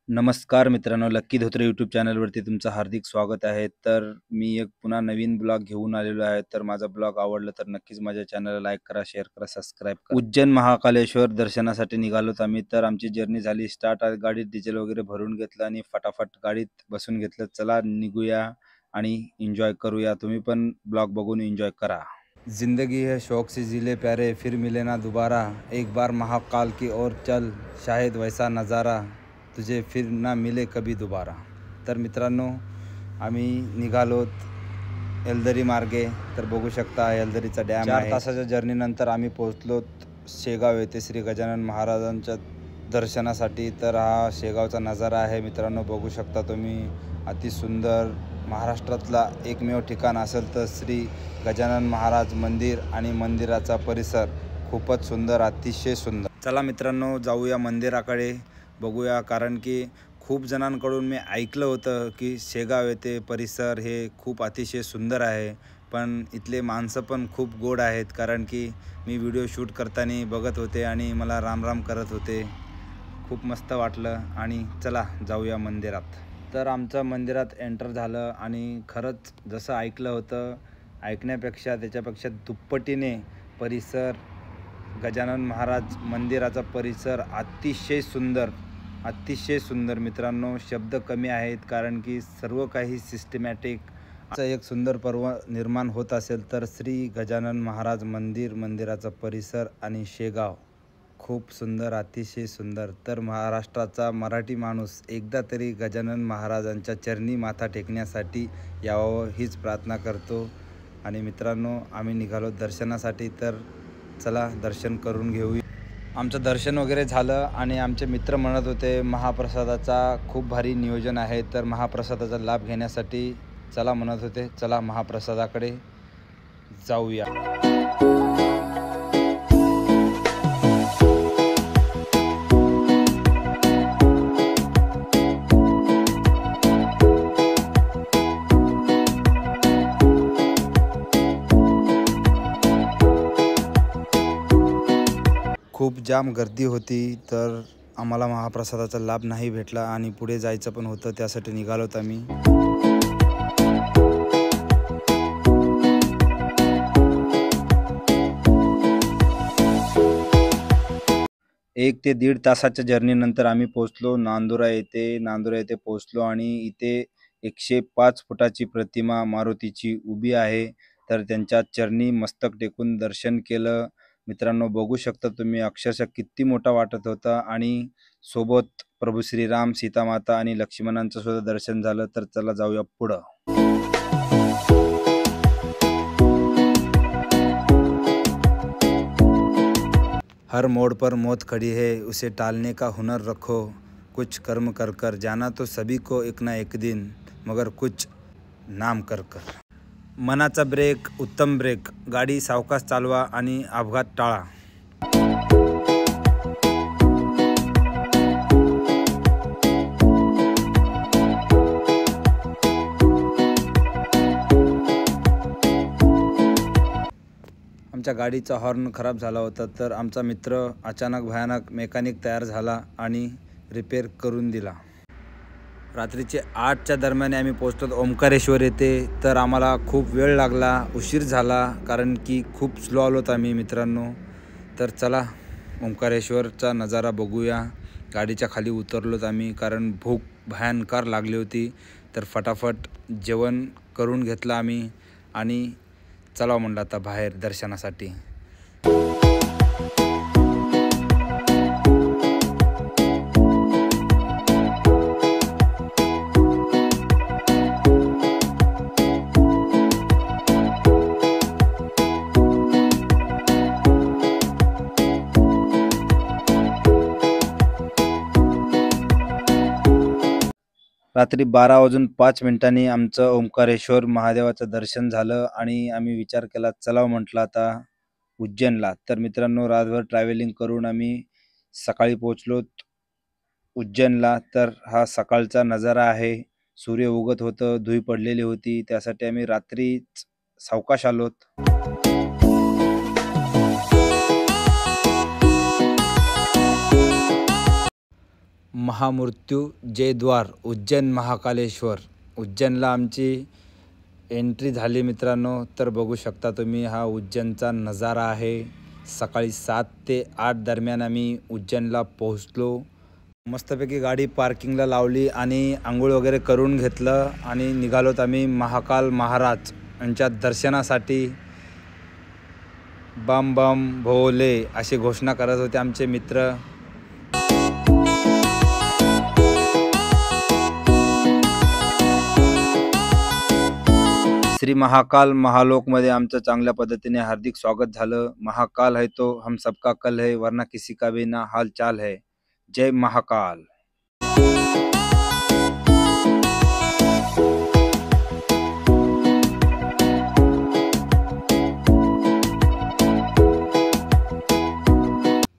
नमस्कार मित्रांनो, lucky Dhotre YouTube चॅनलवरती तुमचं हार्दिक स्वागत आहे. तर मी एक पुन्हा नवीन ब्लॉग घेऊन आलेलो आहे. तर माझा ब्लॉग आवडला तर नक्कीच माझ्या चॅनलला लाईक करा, शेअर करा, सबस्क्राईब करा. उज्जैन महाकालेश्वर दर्शनासाठी निघालोत आम्ही. तर आमची जर्नी झाली स्टार्ट. गाडीत डिझेल वगैरे भरून घेतलं आणि फटाफट गाडीत बसून घेतलं. चला निघूया आणि एन्जॉय करूया. तुम्ही पण ब्लॉग बघून एन्जॉय करा. जिंदगी है शौक से जिले प्यारे, फिर मिले ना दोबारा. एक बार महाकाल की ओर चल, शायद वैसा नज़ारा तुझे फिर ना मिले कभी दोबारा. तर मित्रांनो, आम्ही निघालोत एलदरी मार्गे. तर बघू शकता एलदरीचा डॅम आहे. 4 तासाच्या जर्नीनंतर आम्ही पोहोचलोत शेगाव येथे श्री गजानन महाराजांच्या दर्शनासाठी. तर हा शेगावचा नजारा आहे मित्रांनो, बघू शकता तुम्ही. अतिसुंदर महाराष्ट्रातला एकमेव ठिकाण असेल तर श्री गजानन महाराज मंदिर आणि मंदिराचा परिसर खूपच सुंदर, अतिशय सुंदर. चला मित्रांनो, जाऊया मंदिराकडे, बघूया. कारण की खूप जणांकडून मी ऐकलं होतं की शेगाव येथे परिसर हे खूप अतिशय सुंदर आहे, पण इथले माणसं पण खूप गोड आहेत. कारण की मी व्हिडिओ शूट करताना बघत होते आणि मला रामराम करत होते. खूप मस्त वाटलं आणि चला जाऊया मंदिरात. तर आमचं मंदिरात एंटर झालं आणि खरंच जसं ऐकलं होतं, ऐकण्यापेक्षा त्याच्यापेक्षा दुप्पटीने परिसर, गजानन महाराज मंदिराचा परिसर अतिशय सुंदर, अतिशय सुंदर मित्रांनो. शब्द कमी आहेत कारण की सर्व काही सिस्टमॅटिक. असं एक सुंदर पर्व निर्माण होत असेल तर श्री गजानन महाराज मंदिर, मंदिराचा परिसर आणि शेगाव खूप सुंदर, अतिशय सुंदर. तर महाराष्ट्राचा मराठी माणूस एकदा तरी गजानन महाराजांच्या चरणी माथा टेकण्यासाठी यावं हीच प्रार्थना करतो. आणि मित्रांनो, आम्ही निघालो दर्शनासाठी. तर चला दर्शन करून घेऊया. आमचं दर्शन वगैरे झालं आणि आमचे मित्र म्हणत होते महाप्रसादाचा खूप भारी नियोजन आहे. तर महाप्रसादाचा लाभ घेण्यासाठी चला म्हणत होते. चला महाप्रसादाकडे जाऊया. खूप जाम गर्दी होती, तर आम्हाला महाप्रसादाचा लाभ नाही भेटला आणि पुढे जायचं पण होतं, त्यासाठी निघालोत आम्ही. 1 ते 1.5 तासाच्या जर्नीनंतर आम्ही पोहोचलो नांदुरा येथे. नांदुरा येथे पोहोचलो आणि इथे 105 फुटाची प्रतिमा मारुतीची उभी आहे. तर त्यांच्या चरणी मस्तक टेकून दर्शन केलं. मित्रांनो, बघू शकता तुम्ही, अक्षरशः किती मोठा वाटत होता. आणि सोबत प्रभू श्रीराम, सीतामाता आणि लक्ष्मणांचं सुद्धा दर्शन झालं. तर चला जाऊया पुढं. हर मोड़ पर मौत खड़ी है, उसे टालने का हुनर रखो. कुछ कर्म कर कर जाना तो सभी को एक ना एक दिन, मगर कुछ नाम कर कर. मनाचा ब्रेक, उत्तम ब्रेक. गाडी सावकाश चालवा आणि अपघात टाळा. आमच्या गाडीचा हॉर्न खराब झाला होता, तर आमचा मित्र अचानक भयानक मेकॅनिक तयार झाला आणि रिपेअर करून दिला. रात्रीचे 8च्या दरम्यान आम्ही पोहोचलो ओंकारेश्वर येथे. तर आम्हाला खूप वेळ लागला, उशीर झाला, कारण की खूप स्लो आलोत आम्ही मित्रांनो. तर चला ओंकारेश्वरचा नजारा बघूया. गाडीच्या खाली उतरलोत आम्ही कारण भूक भयंकर लागली होती. तर फटाफट जेवण करून घेतलं आम्ही आणि चला म्हणलं आता बाहेर दर्शनासाठी. रात्री 12:05 आमचं ओंकारेश्वर महादेवाचं दर्शन झालं आणि आम्ही विचार केला, चला म्हटलं आता उज्जैनला. तर मित्रांनो, रातभर ट्रॅव्हलिंग करून आम्ही सकाळी पोहोचलो उज्जैनला. तर हा सकाळचा नजारा आहे. सूर्य उगत होतं, धुई पडलेली होती, त्यासाठी आम्ही रात्रीच सावकाश आलोत. महामृत्यू जयद्वार उज्जैन महाकालेश्वर. उज्जैनला आमची एंट्री झाली मित्रांनो. तर बघू शकता तुम्ही, हा उज्जैनचा नजारा आहे. सकाळी 7 ते 8 दरम्यान आम्ही उज्जैनला पोहोचलो. मस्तपैकी गाडी पार्किंगला लावली आणि आंघोळ वगैरे करून घेतलं आणि निघालोत आम्ही महाकाल महाराज यांच्या दर्शनासाठी. बम बम भोले अशी घोषणा करत होते आमचे मित्र. श्री महाकाल महालोकमध्ये आमचं चांगल्या पद्धतीने हार्दिक स्वागत झालं. महाकाल है तो हम सबका कल है, वरना किसी का भी ना हाल चाल है. जय महाकाल.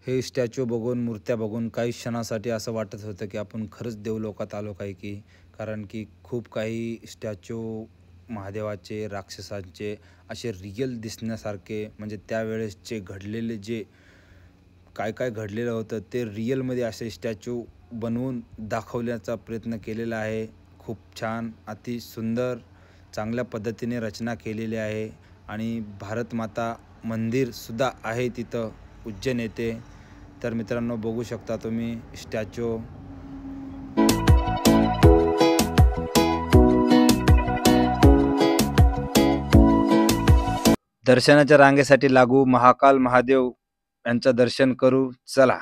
हे स्टॅच्यू बघून, मूर्त्या बघून काही क्षणासाठी असं वाटत होतं की आपण खरंच देवलोकात आलो काय की. कारण की खूप काही स्टॅच्यू महादेवाचे, राक्षसांचे असे रिअल दिसण्यासारखे, म्हणजे त्यावेळेसचे घडलेले जे काय काय घडलेलं होतं ते रिअलमध्ये असे स्टॅच्यू बनवून दाखवण्याचा प्रयत्न केलेला आहे. खूप छान, अति सुंदर, चांगल्या पद्धतीने रचना केलेली आहे. आणि भारत माता मंदिरसुद्धा आहे तिथं उज्जैन येथे. तर मित्रांनो बघू शकता तुम्ही स्टॅच्यू. दर्शनाच्या रांगेसाठी लागू, महाकाल महादेव यांचं दर्शन करू. चला.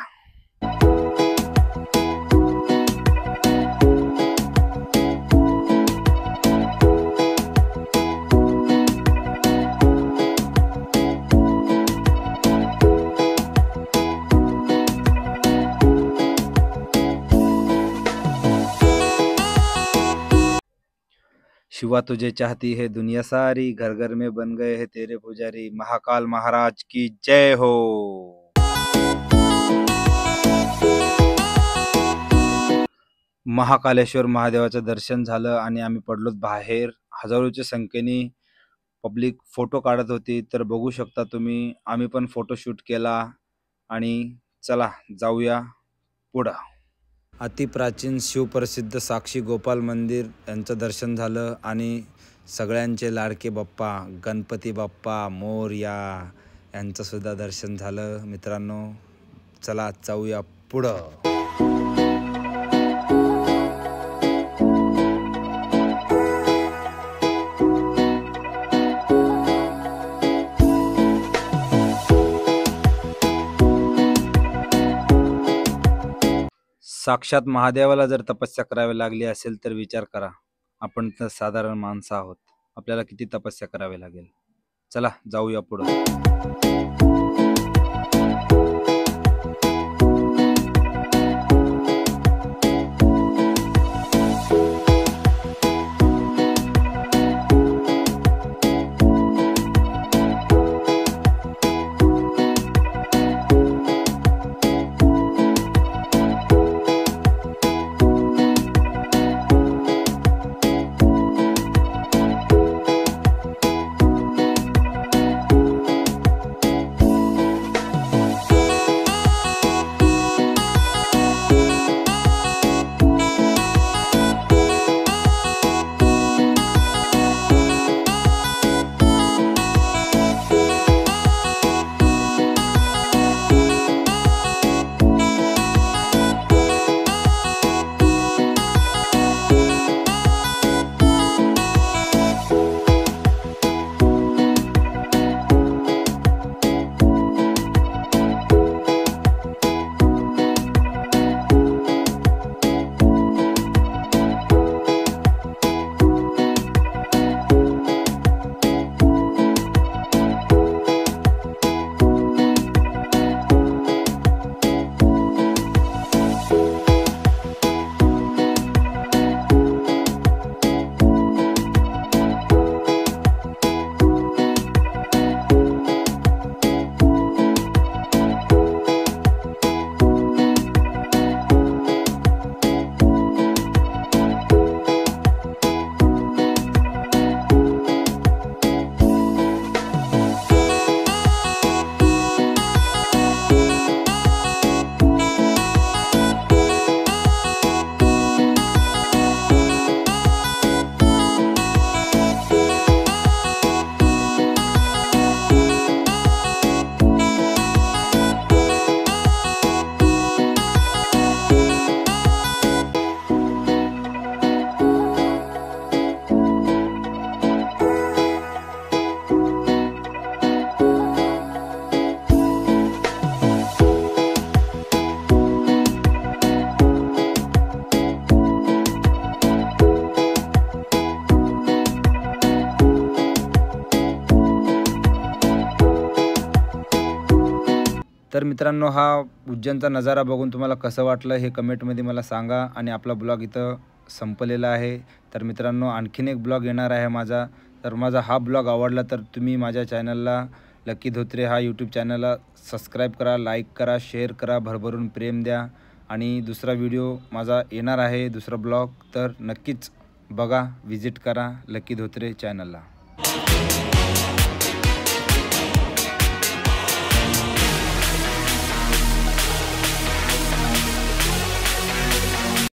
शिवा तुझे चाहती है दुनिया सारी, घर घर में बन गए हैं तेरे पुजारी. महाकाल महाराज की जय हो. महाकालेश्वर महादेवाचं दर्शन झालं आणि आम्ही पडलोत बाहेर. हजारोच्या संख्येने पब्लिक फोटो काढत होती. तर बघू शकता तुम्ही, आम्ही पण फोटोशूट केला. आणि चला जाऊया पुढं. अतिप्राचीन शिवप्रसिद्ध साक्षी गोपाल मंदिर यांचं दर्शन झालं आणि सगळ्यांचे लाडके बाप्पा गणपती बाप्पा मोरया यांचंसुद्धा दर्शन झालं मित्रांनो. चला जाऊया पुढं. साक्षात महादेवाला जर तपस्या करावी लागली असेल तर विचार करा, आपण तर साधारण माणसं आहोत, आपल्याला किती तपस्या करावी लागेल. चला जाऊया पुढं. तर मित्रांनो, हा उज्जैनचा नजारा बघून तुम्हाला कसं वाटलं हे कमेंटमध्ये मला सांगा. आणि आपला ब्लॉग इथं संपलेला आहे. तर मित्रांनो, आणखीन एक ब्लॉग येणार आहे माझा. तर माझा हा ब्लॉग आवडला तर तुम्ही माझ्या चॅनलला लकी धोत्रे हा यूट्यूब चॅनलला सबस्क्राईब करा, लाईक करा, शेअर करा, भरभरून प्रेम द्या. आणि दुसरा व्हिडिओ माझा येणार आहे, दुसरा ब्लॉग, तर नक्कीच बघा, विजिट करा लकी धोत्रे चॅनलला.